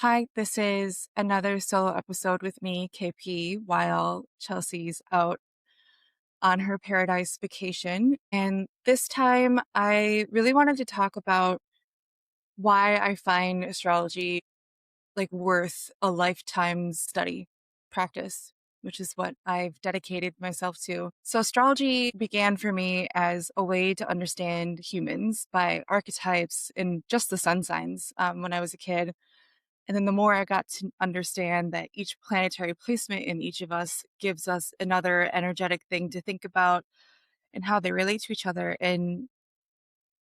Hi, this is another solo episode with me, KP, while Chelsea's out on her paradise vacation. And this time, I really wanted to talk about why I find astrology worth a lifetime study practice, which is what I've dedicated myself to. So, astrology began for me as a way to understand humans by archetypes and just the sun signs when I was a kid. And then the more I got to understand that each planetary placement in each of us gives us another energetic thing to think about and how they relate to each other. And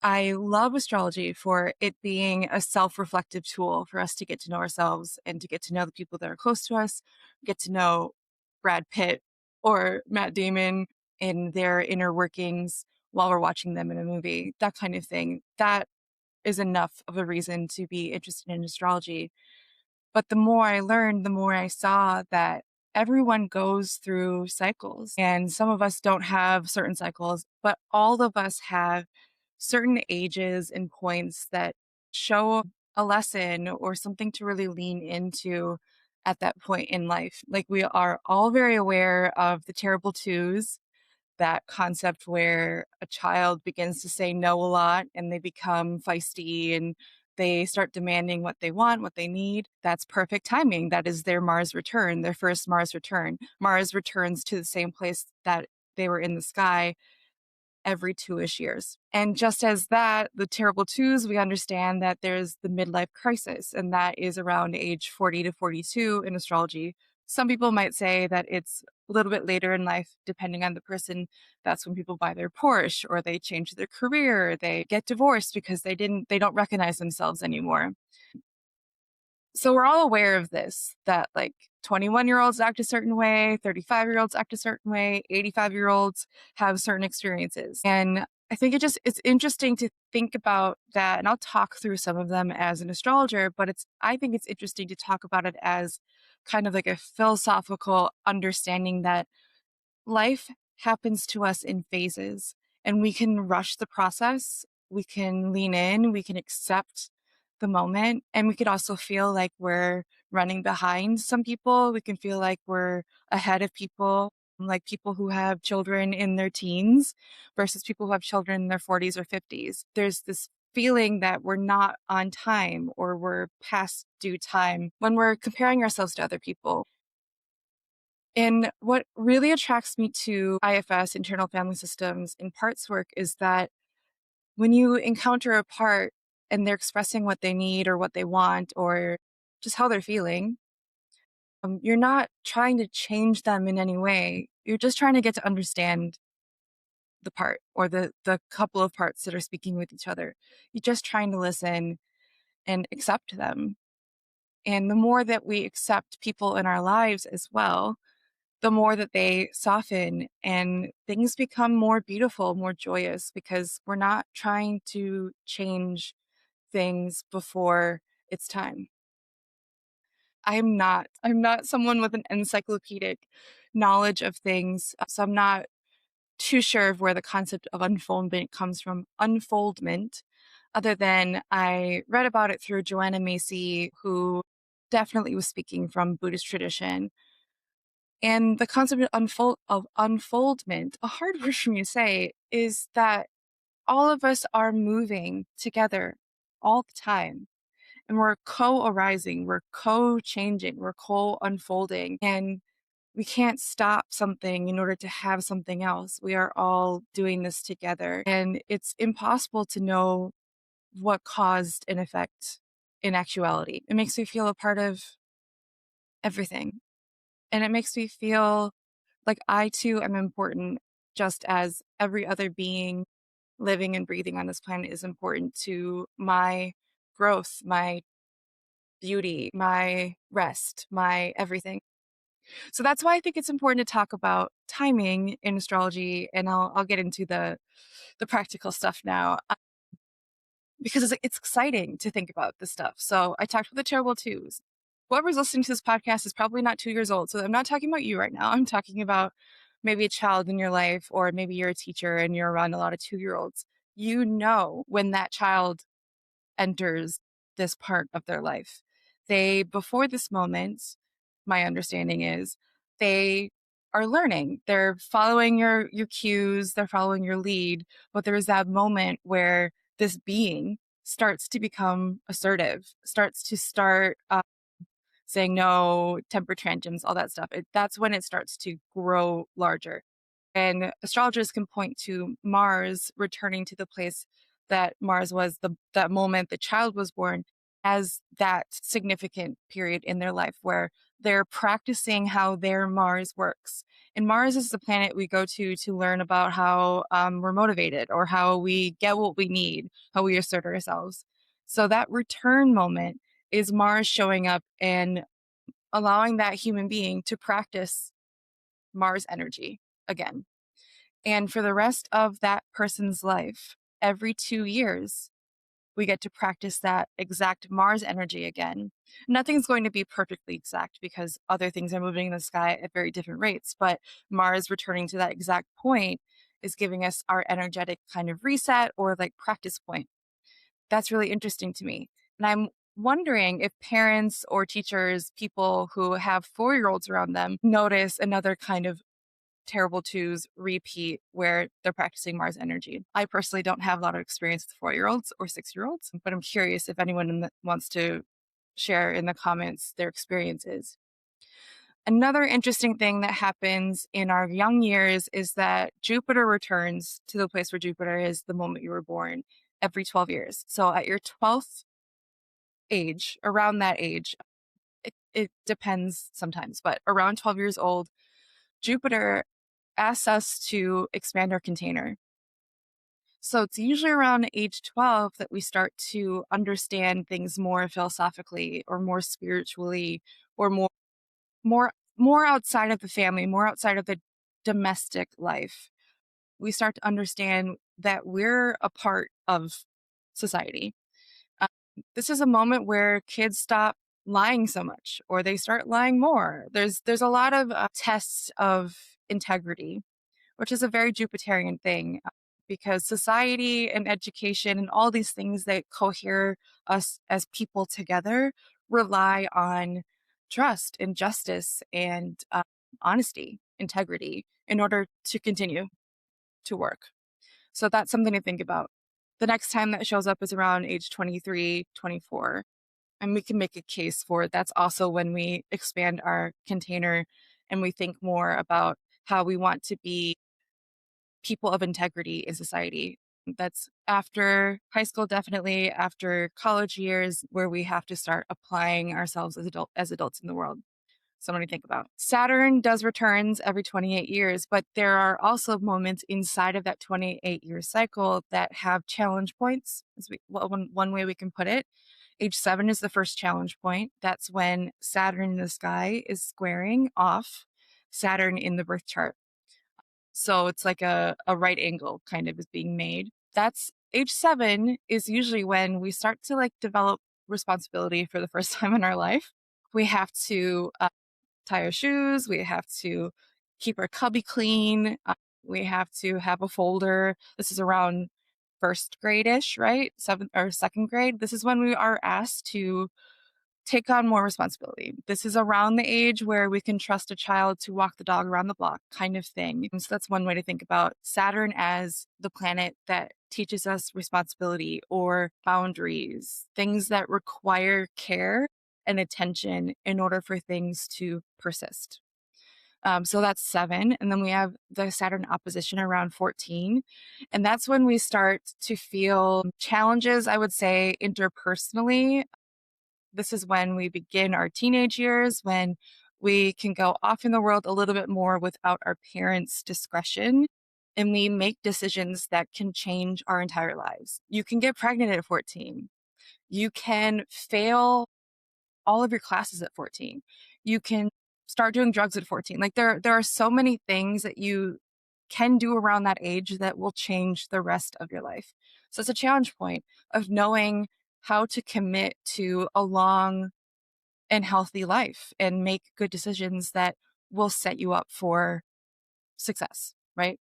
I love astrology for it being a self reflective tool for us to get to know ourselves and to get to know the people that are close to us, get to know Brad Pitt or Matt Damon in their inner workings while we're watching them in a movie, that kind of thing. That is enough of a reason to be interested in astrology. But the more I learned, the more I saw that everyone goes through cycles, and some of us don't have certain cycles, but all of us have certain ages and points that show a lesson or something to really lean into at that point in life. Like, we are all very aware of the terrible twos, that concept where a child begins to say no a lot and they become feisty and they start demanding what they want, what they need. That's perfect timing. That is their Mars return, their first Mars return. Mars returns to the same place that they were in the sky every 2-ish years. And just as that, the terrible twos, we understand that there's the midlife crisis, and that is around age 40 to 42 in astrology. Some people might say that it's a little bit later in life, depending on the person. That's when people buy their Porsche, or they change their career, they get divorced because they don't recognize themselves anymore. So we're all aware of this, that 21-year-olds act a certain way, 35-year-olds act a certain way, 85-year-olds have certain experiences. And I think it's interesting to think about that. And I'll talk through some of them as an astrologer, but I think it's interesting to talk about it as kind of like a philosophical understanding that life happens to us in phases, and we can rush the process. We can lean in, we can accept the moment, and we could also feel like we're running behind some people. We can feel like we're ahead of people, like people who have children in their teens versus people who have children in their 40s or 50s. There's this feeling that we're not on time or we're past due time when we're comparing ourselves to other people. And what really attracts me to IFS, internal family systems, and parts work is that when you encounter a part and they're expressing what they need or what they want or just how they're feeling, you're not trying to change them in any way. You're just trying to get to understand the part or the couple of parts that are speaking with each other. You're just trying to listen and accept them. And the more that we accept people in our lives as well, the more that they soften and things become more beautiful, more joyous, because we're not trying to change things before it's time. I'm not someone with an encyclopedic knowledge of things, so I'm not too sure of where the concept of unfoldment comes from. Unfoldment, other than I read about it through Joanna Macy, who definitely was speaking from Buddhist tradition. And the concept of unfoldment, a hard word for me to say, is that all of us are moving together all the time. And we're co-arising, we're co-changing, we're co-unfolding. And we can't stop something in order to have something else. We are all doing this together. And it's impossible to know what caused an effect in actuality. It makes me feel a part of everything. And it makes me feel like I too am important, just as every other being living and breathing on this planet is important to my growth, my beauty, my rest, my everything. So that's why I think it's important to talk about timing in astrology, and I'll get into the practical stuff now, because it's exciting to think about this stuff. So I talked about the terrible twos. Whoever's listening to this podcast is probably not 2 years old. So I'm not talking about you right now. I'm talking about maybe a child in your life, or maybe you're a teacher and you're around a lot of 2-year-olds. You know when that child enters this part of their life, before this moment, my understanding is they are learning. They're following your cues, they're following your lead, but there's that moment where this being starts to become assertive, start saying no, temper tantrums, all that stuff. That's when it starts to grow larger. And astrologers can point to Mars returning to the place that Mars was that moment the child was born as that significant period in their life where they're practicing how their Mars works. And Mars is the planet we go to learn about how we're motivated or how we get what we need, how we assert ourselves. So that return moment is Mars showing up and allowing that human being to practice Mars energy again. And for the rest of that person's life, every 2 years, we get to practice that exact Mars energy again. Nothing's going to be perfectly exact because other things are moving in the sky at very different rates. But Mars returning to that exact point is giving us our energetic kind of reset or like practice point. That's really interesting to me. And I'm wondering if parents or teachers, people who have 4-year-olds around them, notice another kind of terrible twos repeat where they're practicing Mars energy. I personally don't have a lot of experience with 4-year-olds or 6-year-olds, but I'm curious if anyone wants to share in the comments their experiences. Another interesting thing that happens in our young years is that Jupiter returns to the place where Jupiter is the moment you were born every 12 years. So at your 12th age, around that age, it depends sometimes, but around 12 years old, Jupiter asks us to expand our container. So it's usually around age 12 that we start to understand things more philosophically or more spiritually or more outside of the family, more outside of the domestic life. We start to understand that we're a part of society. Um, this is a moment where kids stop lying so much or they start lying more. There's a lot of tests of integrity, which is a very Jupiterian thing because society and education and all these things that cohere us as people together rely on trust and justice and honesty, integrity in order to continue to work. So that's something to think about. The next time that shows up is around age 23, 24. And we can make a case for it. That's also when we expand our container and we think more about how we want to be people of integrity in society. That's after high school, definitely after college years, where we have to start applying ourselves as adults in the world. Something to think about. Saturn does returns every 28 years, but there are also moments inside of that 28-year cycle that have challenge points. One way we can put it. Age 7 is the first challenge point. That's when Saturn in the sky is squaring off Saturn in the birth chart. So it's like a right angle kind of is being made. That's age 7 is usually when we start to like develop responsibility for the first time in our life. We have to tie our shoes. We have to keep our cubby clean. We have to have a folder. This is around first grade-ish, right? Seventh or second grade. This is when we are asked to take on more responsibility. This is around the age where we can trust a child to walk the dog around the block kind of thing. So that's one way to think about Saturn as the planet that teaches us responsibility or boundaries, things that require care and attention in order for things to persist. So that's 7. And then we have the Saturn opposition around 14. And that's when we start to feel challenges, I would say, interpersonally. This is when we begin our teenage years, when we can go off in the world a little bit more without our parents' discretion. And we make decisions that can change our entire lives. You can get pregnant at 14. You can fail all of your classes at 14. You can start doing drugs at 14. Like there are so many things that you can do around that age that will change the rest of your life. So it's a challenge point of knowing how to commit to a long and healthy life and make good decisions that will set you up for success, right?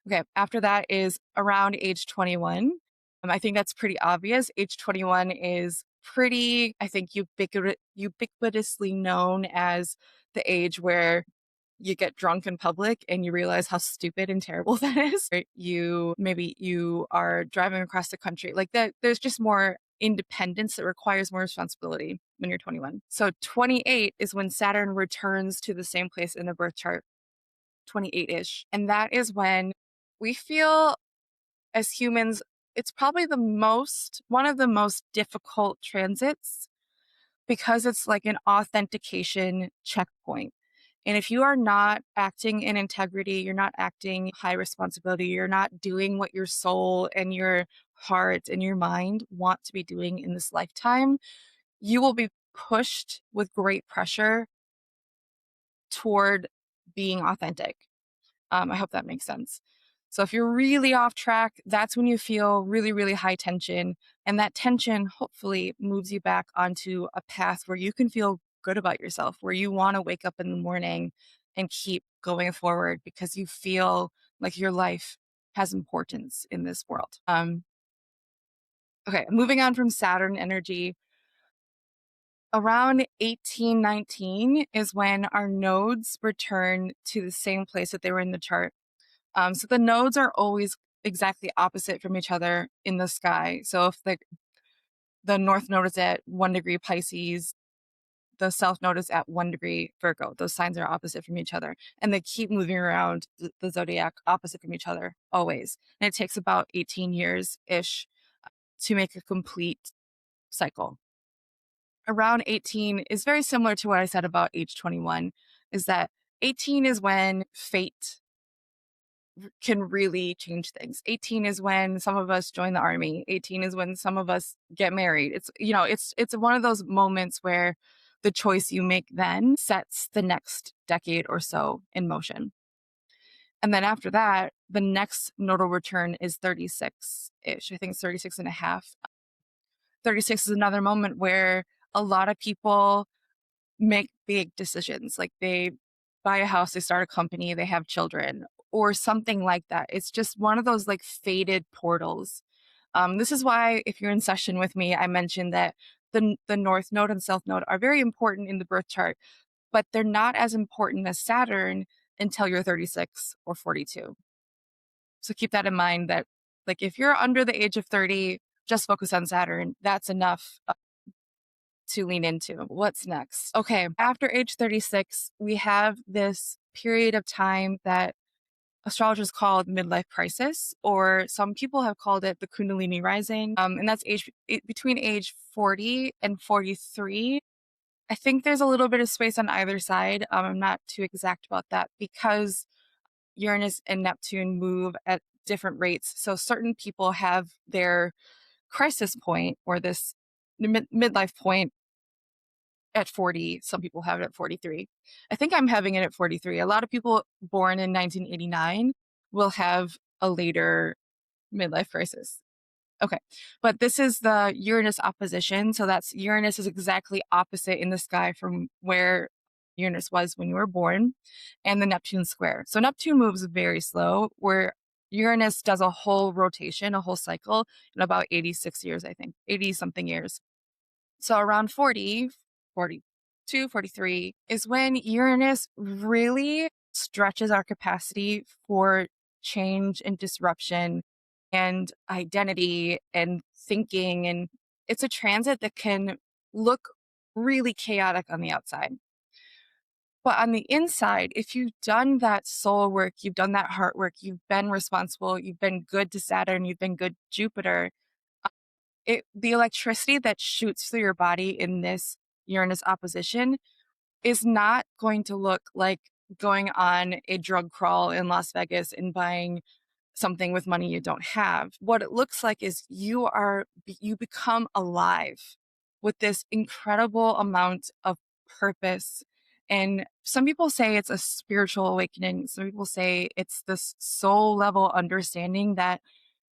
Okay, after that is around age 21. I think that's pretty obvious. Age 21 is pretty, I think, ubiquitously known as the age where you get drunk in public and you realize how stupid and terrible that is. Right? You are driving across the country. Like that, there's just more independence that requires more responsibility when you're 21. So 28 is when Saturn returns to the same place in the birth chart, 28-ish. And that is when we feel as humans, it's probably one of the most difficult transits because it's like an authentication checkpoint. And if you are not acting in integrity, you're not acting high responsibility, you're not doing what your soul and your heart and your mind want to be doing in this lifetime, you will be pushed with great pressure toward being authentic. I hope that makes sense. So if you're really off track, that's when you feel really, really high tension. And that tension hopefully moves you back onto a path where you can feel good about yourself, where you want to wake up in the morning and keep going forward because you feel like your life has importance in this world. Okay, moving on from Saturn energy. Around 1819 is when our nodes return to the same place that they were in the chart. So the nodes are always exactly opposite from each other in the sky. So if the north node is at 1 degree Pisces, the south node is at 1 degree Virgo. Those signs are opposite from each other. And they keep moving around the zodiac opposite from each other always. And it takes about 18 years-ish to make a complete cycle. Around 18 is very similar to what I said about age 21, is that 18 is when fate can really change things. 18 is when some of us join the army. 18 is when some of us get married. It's one of those moments where the choice you make then sets the next decade or so in motion. And then after that, the next nodal return is 36-ish. I think it's 36 and a half. 36 is another moment where a lot of people make big decisions. Like they buy a house, they start a company, they have children, or something like that. It's just one of those like faded portals. This is why, if you're in session with me, I mentioned that the North Node and South Node are very important in the birth chart, but they're not as important as Saturn until you're 36 or 42. So keep that in mind that, like, if you're under the age of 30, just focus on Saturn. That's enough to lean into. What's next? Okay, after age 36, we have this period of time that astrologers called midlife crisis, or some people have called it the Kundalini rising. And that's between age 40 and 43. I think there's a little bit of space on either side. I'm not too exact about that because Uranus and Neptune move at different rates. So certain people have their crisis point or this midlife point at 40. Some people have it at 43. I think I'm having it at 43. A lot of people born in 1989 will have a later midlife crisis. Okay. But this is the Uranus opposition. So that's Uranus is exactly opposite in the sky from where Uranus was when you were born, and the Neptune square. So Neptune moves very slow, where Uranus does a whole rotation, a whole cycle in about 86 years, I think, 80 something years. So around 40, 42, 43 is when Uranus really stretches our capacity for change and disruption and identity and thinking. And it's a transit that can look really chaotic on the outside. But on the inside, if you've done that soul work, you've done that heart work, you've been responsible, you've been good to Saturn, you've been good to Jupiter, the electricity that shoots through your body in this Uranus opposition is not going to look like going on a drug crawl in Las Vegas and buying something with money you don't have. What it looks like is you become alive with this incredible amount of purpose. And some people say it's a spiritual awakening. Some people say it's this soul level understanding that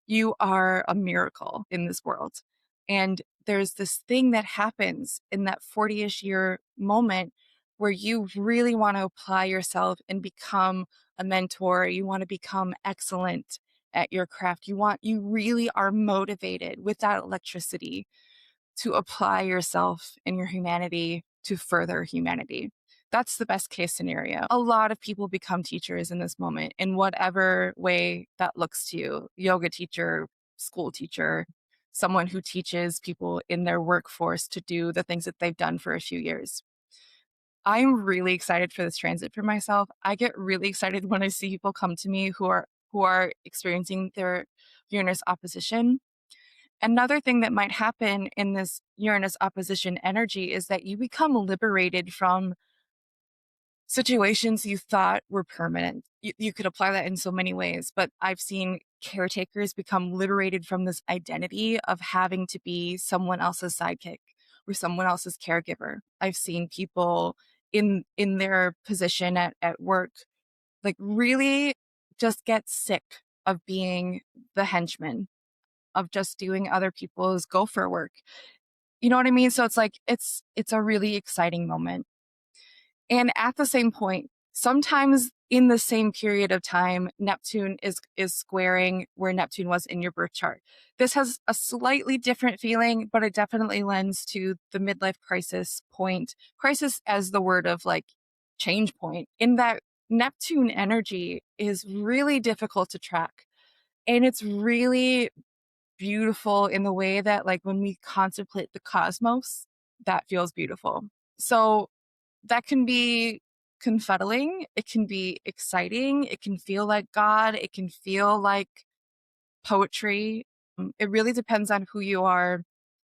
you are a miracle in this world. And there's this thing that happens in that 40-ish year moment where you really want to apply yourself and become a mentor. You want to become excellent at your craft. You really are motivated with that electricity to apply yourself and your humanity to further humanity. That's the best case scenario. A lot of people become teachers in this moment in whatever way that looks to you. Yoga teacher, school teacher, someone who teaches people in their workforce to do the things that they've done for a few years. I'm really excited for this transit for myself. I get really excited when I see people come to me who are experiencing their Uranus opposition. Another thing that might happen in this Uranus opposition energy is that you become liberated from situations you thought were permanent. You could apply that in so many ways, but I've seen caretakers become liberated from this identity of having to be someone else's sidekick or someone else's caregiver. I've seen people in their position at work like really just get sick of being the henchman, of just doing other people's gopher work. You know what I mean? So it's like it's a really exciting moment. And at the same point, sometimes in the same period of time, Neptune is squaring where Neptune was in your birth chart. This has a slightly different feeling, but it definitely lends to the midlife crisis point. Crisis as the word of like change point, in that Neptune energy is really difficult to track. And it's really beautiful in the way that, like, when we contemplate the cosmos, that feels beautiful. So that can be confuddling. It can be exciting. It can feel like God. It can feel like poetry. It really depends on who you are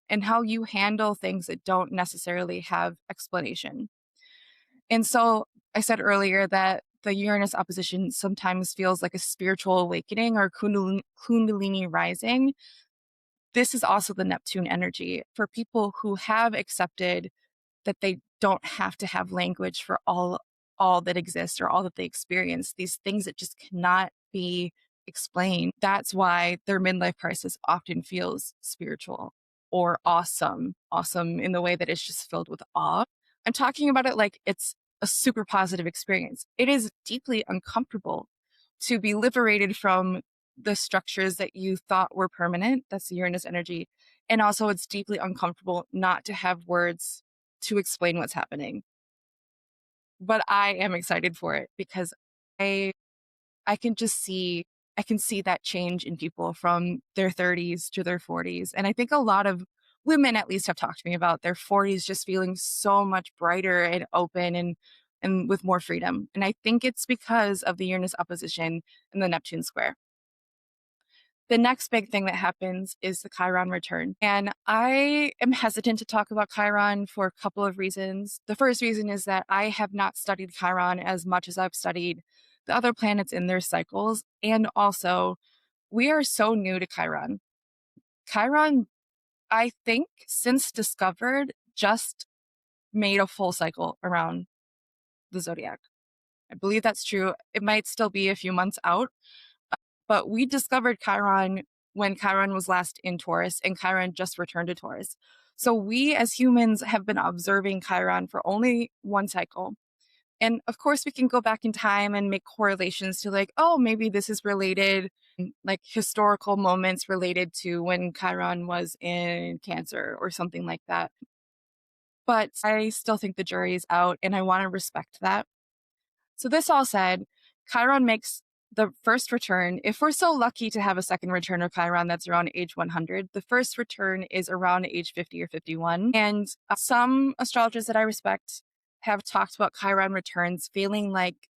and how you handle things that don't necessarily have explanation. And so I said earlier that the Uranus opposition sometimes feels like a spiritual awakening or Kundalini rising. This is also the Neptune energy for people who have accepted that they don't have to have language for all that exists or all that they experience, these things that just cannot be explained. That's why their midlife crisis often feels spiritual or awesome in the way that it's just filled with awe. I'm talking about it like it's a super positive experience. It is deeply uncomfortable to be liberated from the structures that you thought were permanent. That's the Uranus energy. And also, it's deeply uncomfortable not to have words to explain what's happening. But I am excited for it because I I can just see I can see that change in people from their 30s to their 40s. And I think a lot of women at least have talked to me about their 40s just feeling so much brighter and open and with more freedom. And I think it's because of the Uranus opposition and the Neptune square. The next big thing that happens is the Chiron return. And I am hesitant to talk about Chiron for a couple of reasons. The first reason is that I have not studied Chiron as much as I've studied the other planets in their cycles. And also, we are so new to Chiron. Chiron, I think, since discovered, just made a full cycle around the zodiac. I believe that's true. It might still be a few months out, but we discovered Chiron when Chiron was last in Taurus, and Chiron just returned to Taurus. So we as humans have been observing Chiron for only one cycle. And of course, we can go back in time and make correlations to, like, oh, maybe this is related, like historical moments related to when Chiron was in Cancer or something like that. But I still think the jury is out, and I want to respect that. So this all said, Chiron makes the first return. If we're so lucky to have a second return of Chiron that's around age 100, the first return is around age 50 or 51. And some astrologers that I respect have talked about Chiron returns feeling like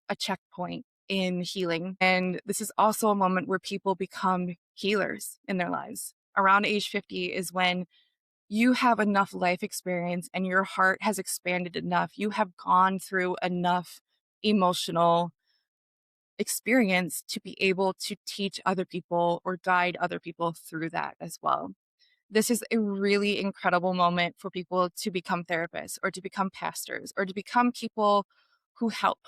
a checkpoint in healing. And this is also a moment where people become healers in their lives. Around age 50 is when you have enough life experience and your heart has expanded enough. You have gone through enough emotional experience to be able to teach other people or guide other people through that as well. This is a really incredible moment for people to become therapists or to become pastors or to become people who help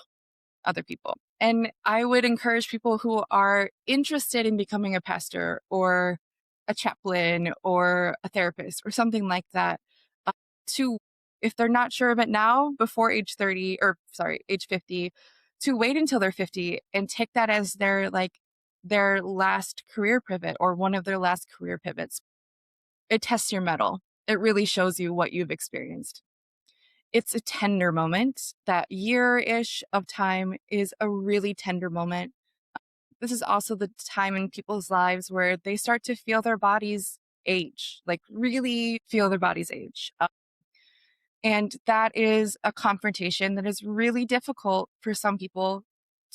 other people. And I would encourage people who are interested in becoming a pastor or a chaplain or a therapist or something like that uh, to, if they're not sure of it now, before age 30 or sorry, age 50, to wait until they're 50 and take that as their last career pivot or one of their last career pivots. It tests your mettle. it really shows you what you've experienced. It's a tender moment. That year-ish of time is a really tender moment. This is also the time in people's lives where they start to feel their bodies age, like really feel their bodies age. And that is a confrontation that is really difficult for some people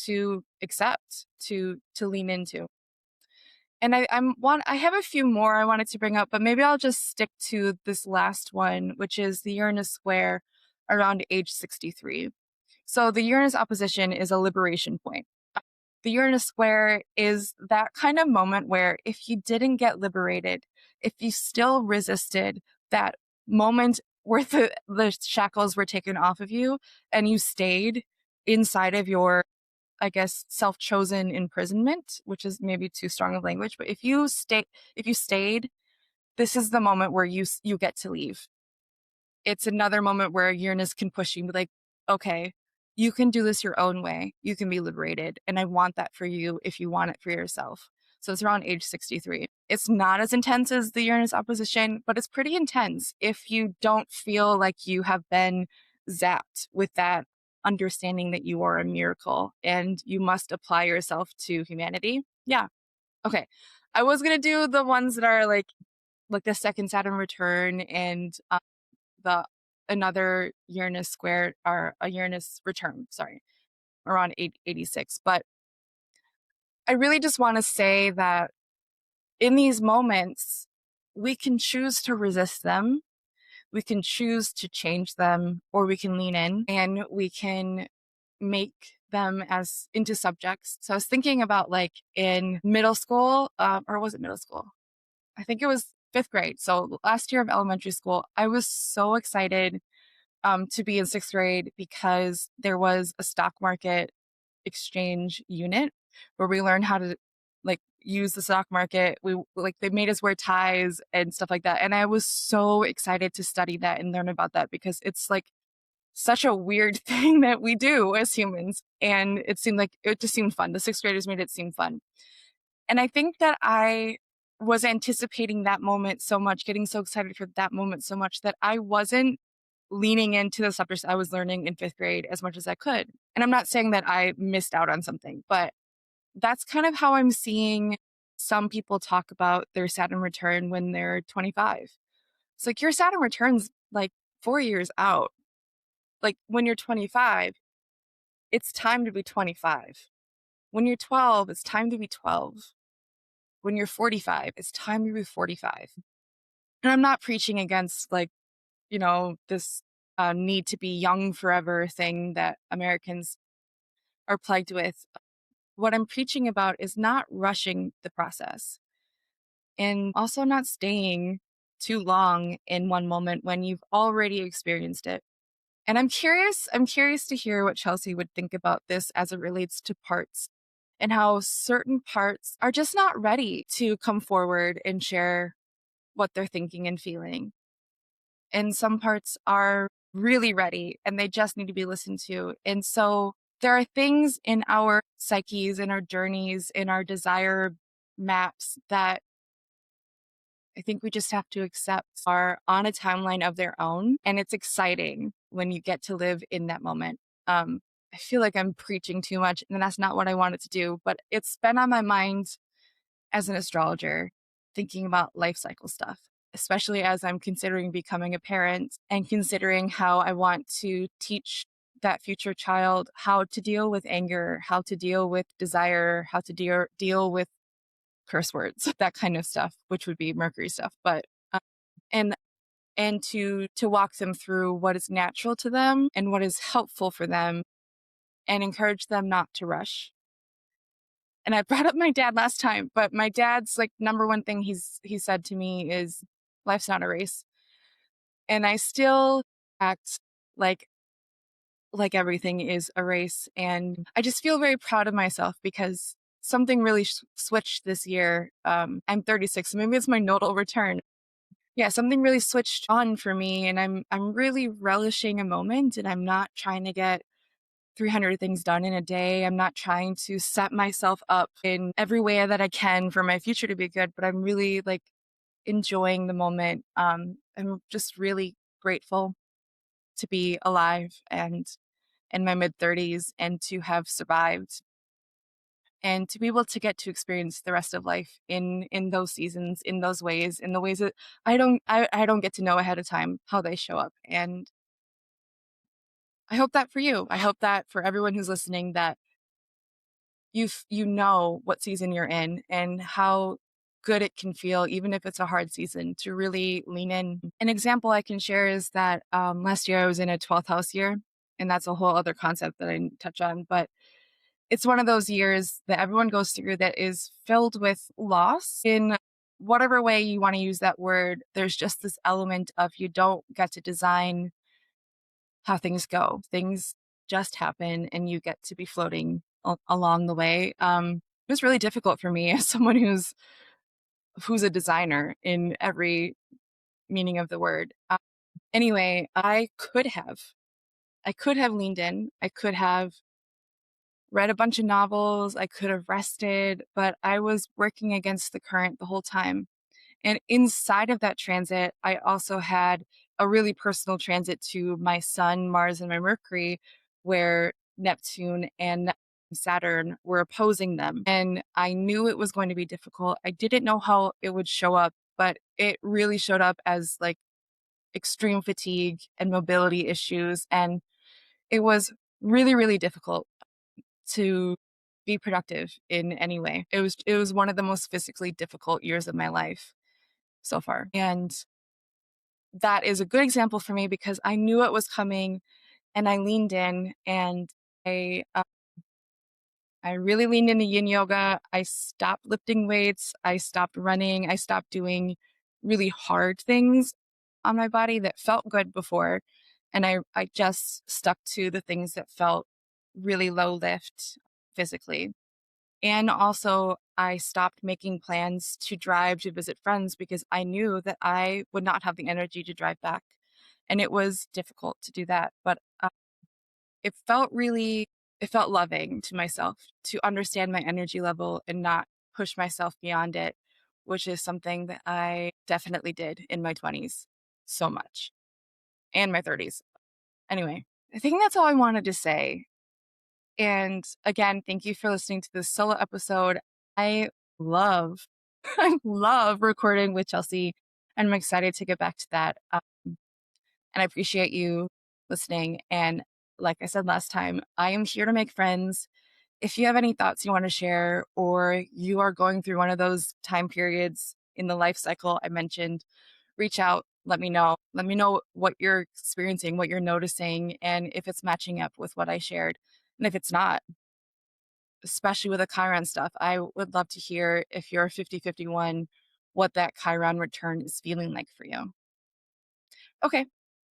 to accept, to lean into. And I have a few more I wanted to bring up, but maybe I'll just stick to this last one, which is the Uranus square around age 63. So the Uranus opposition is a liberation point. The Uranus square is that kind of moment where if you didn't get liberated, if you still resisted that moment where the shackles were taken off of you and you stayed inside of your, I guess, self-chosen imprisonment, which is maybe too strong of language, but if you stayed, this is the moment where you get to leave. It's another moment where Uranus can push you and be like, okay, you can do this your own way. You can be liberated. And I want that for you if you want it for yourself. So it's around age 63. It's not as intense as the Uranus opposition, but it's pretty intense if you don't feel like you have been zapped with that understanding that you are a miracle and you must apply yourself to humanity. Yeah. Okay. I was going to do the ones that are like the second Saturn return and the another Uranus square or a Uranus return, sorry, around 886. But I really just want to say that in these moments, we can choose to resist them, we can choose to change them, or we can lean in and we can make them as into subjects. So I was thinking about like in middle school, or was it middle school? I think it was fifth grade. So last year of elementary school, I was so excited to be in sixth grade because there was a stock market exchange unit where we learned how to like use the stock market. We like they made us wear ties and stuff like that. And I was so excited to study that and learn about that because it's like such a weird thing that we do as humans. And it just seemed fun. The sixth graders made it seem fun. And I think that I was anticipating that moment so much, getting so excited for that moment so much that I wasn't leaning into the subjects I was learning in fifth grade as much as I could. And I'm not saying that I missed out on something, but that's kind of how I'm seeing some people talk about their Saturn return when they're 25. It's like your Saturn returns like 4 years out. Like when you're 25, it's time to be 25. When you're 12, it's time to be 12. When you're 45, it's time to be 45. And I'm not preaching against like, this need to be young forever thing that Americans are plagued with. What I'm preaching about is not rushing the process and also not staying too long in one moment when you've already experienced it. And I'm curious to hear what Chelsea would think about this as it relates to parts and how certain parts are just not ready to come forward and share what they're thinking and feeling. And some parts are really ready and they just need to be listened to. And so there are things in our psyches, in our journeys, in our desire maps that I think we just have to accept are on a timeline of their own. And it's exciting when you get to live in that moment. I feel like I'm preaching too much, and that's not what I wanted to do, but it's been on my mind as an astrologer, thinking about life cycle stuff, especially as I'm considering becoming a parent and considering how I want to teach that future child how to deal with anger, how to deal with desire, how to deal with curse words, that kind of stuff, which would be Mercury stuff. But and to walk them through what is natural to them and what is helpful for them and encourage them not to rush. And I brought up my dad last time, but my dad's like number one thing he said to me is life's not a race. And I still act like everything is a race. And I just feel very proud of myself because something really switched this year. I'm 36, so maybe it's my nodal return. Yeah, something really switched on for me, and I'm really relishing a moment, and I'm not trying to get 300 things done in a day. I'm not trying to set myself up in every way that I can for my future to be good, but I'm really like enjoying the moment. I'm just really grateful to be alive and in my mid 30s and to have survived and to be able to get to experience the rest of life in those seasons, in those ways, in the ways that I don't get to know ahead of time how they show up. And I hope that for you. I hope that for everyone who's listening that you know what season you're in and how good it can feel, even if it's a hard season, to really lean in. An example I can share is that last year I was in a 12th house year, and that's a whole other concept that I didn't touch on, but it's one of those years that everyone goes through that is filled with loss in whatever way you want to use that word. There's just this element of you don't get to design how things go. Things just happen and you get to be floating along the way. It was really difficult for me as someone who's a designer in every meaning of the word. Anyway, I could have leaned in. I could have read a bunch of novels. I could have rested, but I was working against the current the whole time. And inside of that transit, I also had a really personal transit to my sun, Mars, and my Mercury, where Neptune and Saturn were opposing them. And I knew it was going to be difficult. I didn't know how it would show up, but it really showed up as like extreme fatigue and mobility issues. And it was really, really difficult to be productive in any way. It was one of the most physically difficult years of my life so far. And that is a good example for me because I knew it was coming and I leaned in and I uh, I really leaned into yin yoga. I stopped lifting weights, I stopped running, I stopped doing really hard things on my body that felt good before, and I just stuck to the things that felt really low lift physically. And also, I stopped making plans to drive to visit friends because I knew that I would not have the energy to drive back. And it was difficult to do that. But it felt really, it felt loving to myself to understand my energy level and not push myself beyond it, which is something that I definitely did in my 20s so much and my 30s. Anyway, I think that's all I wanted to say. And again, thank you for listening to this solo episode. I love, I love recording with Chelsea, and I'm excited to get back to that. And I appreciate you listening. And like I said last time, I am here to make friends. If you have any thoughts you want to share, or you are going through one of those time periods in the life cycle I mentioned, reach out. Let me know. Let me know what you're experiencing, what you're noticing, and if it's matching up with what I shared. And if it's not, especially with the Chiron stuff, I would love to hear if you're 50-51, what that Chiron return is feeling like for you. Okay,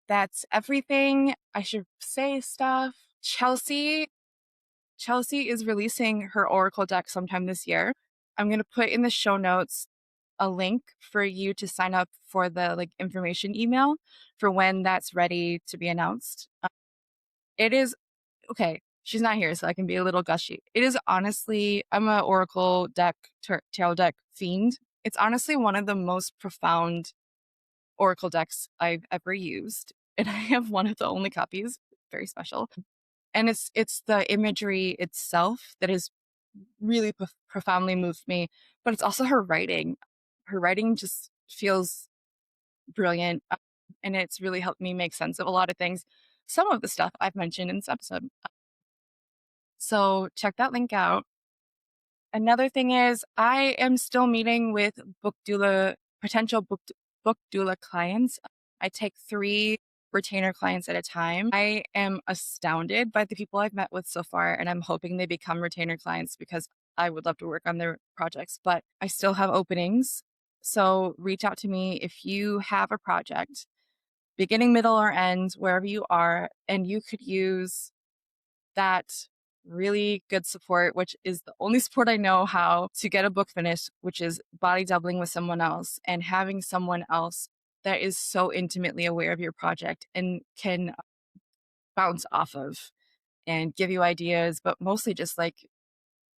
that's everything. I should say stuff. Chelsea is releasing her Oracle deck sometime this year. I'm going to put in the show notes a link for you to sign up for the like information email for when that's ready to be announced. It is okay. She's not here, so I can be a little gushy. It is honestly, I'm a Oracle deck, tarot deck fiend. It's honestly one of the most profound Oracle decks I've ever used, and I have one of the only copies. Very special, and it's the imagery itself that has really profoundly moved me. But it's also her writing. Her writing just feels brilliant, and it's really helped me make sense of a lot of things. Some of the stuff I've mentioned in this episode. So check that link out. Another thing is I am still meeting with potential book doula clients. I take 3 retainer clients at a time. I am astounded by the people I've met with so far, and I'm hoping they become retainer clients because I would love to work on their projects, but I still have openings. So reach out to me if you have a project, beginning, middle, or end, wherever you are, and you could use that really good support, which is the only support I know how to get a book finished, which is body doubling with someone else and having someone else that is so intimately aware of your project and can bounce off of and give you ideas, but mostly just like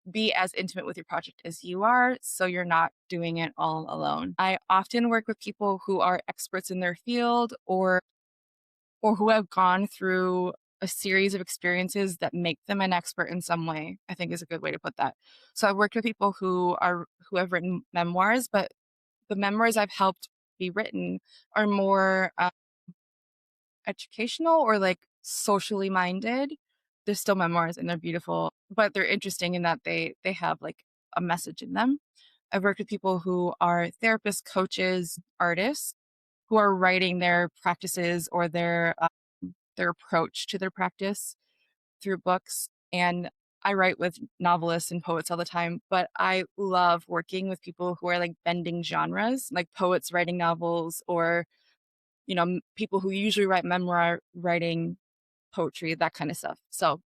be as intimate with your project as you are, so you're not doing it all alone. I often work with people who are experts in their field or who have gone through a series of experiences that make them an expert in some way, I think is a good way to put that. So I've worked with people who have written memoirs, but the memoirs I've helped be written are more educational or like socially minded. They're still memoirs and they're beautiful, but they're interesting in that they have like a message in them. I've worked with people who are therapists, coaches, artists who are writing their practices or their approach to their practice through books. And I write with novelists and poets all the time, but I love working with people who are like bending genres, like poets writing novels or, people who usually write memoir writing poetry, that kind of stuff. So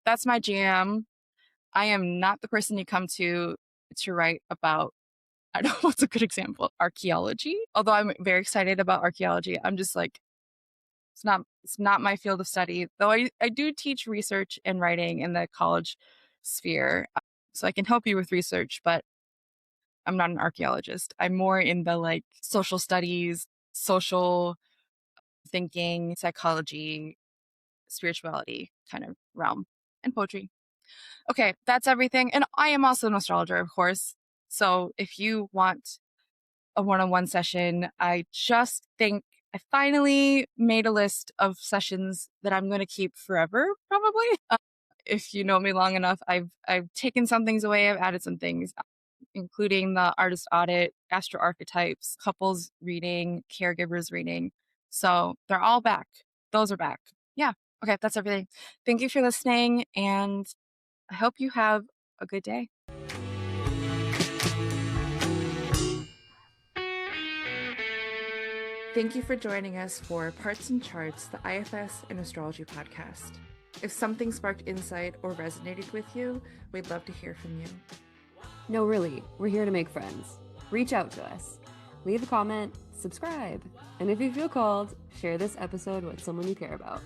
that's my jam. I am not the person you come to write about. I don't know what's a good example. Archaeology. Although I'm very excited about archaeology. I'm just like, it's not my field of study. Though I do teach research and writing in the college sphere. So I can help you with research, but I'm not an archaeologist. I'm more in the like social studies, social thinking, psychology, spirituality kind of realm, and poetry. Okay, that's everything. And I am also an astrologer, of course. So if you want a one-on-one session, I just think I finally made a list of sessions that I'm going to keep forever, probably. If you know me long enough, I've taken some things away, I've added some things, including the artist audit, astro archetypes, couples reading, caregivers reading. So they're all back. Those are back. Yeah. Okay, that's everything. Thank you for listening, and I hope you have a good day. Thank you for joining us for Parts and Charts, the IFS and Astrology podcast. If something sparked insight or resonated with you, we'd love to hear from you. No, really, we're here to make friends. Reach out to us. Leave a comment, subscribe, and if you feel called, share this episode with someone you care about.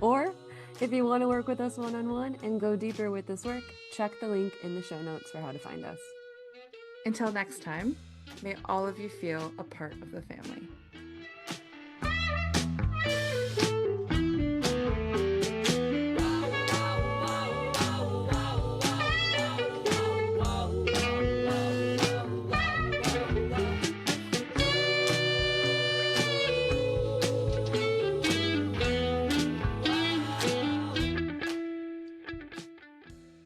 Or, if you want to work with us one-on-one and go deeper with this work, check the link in the show notes for how to find us. Until next time, may all of you feel a part of the family.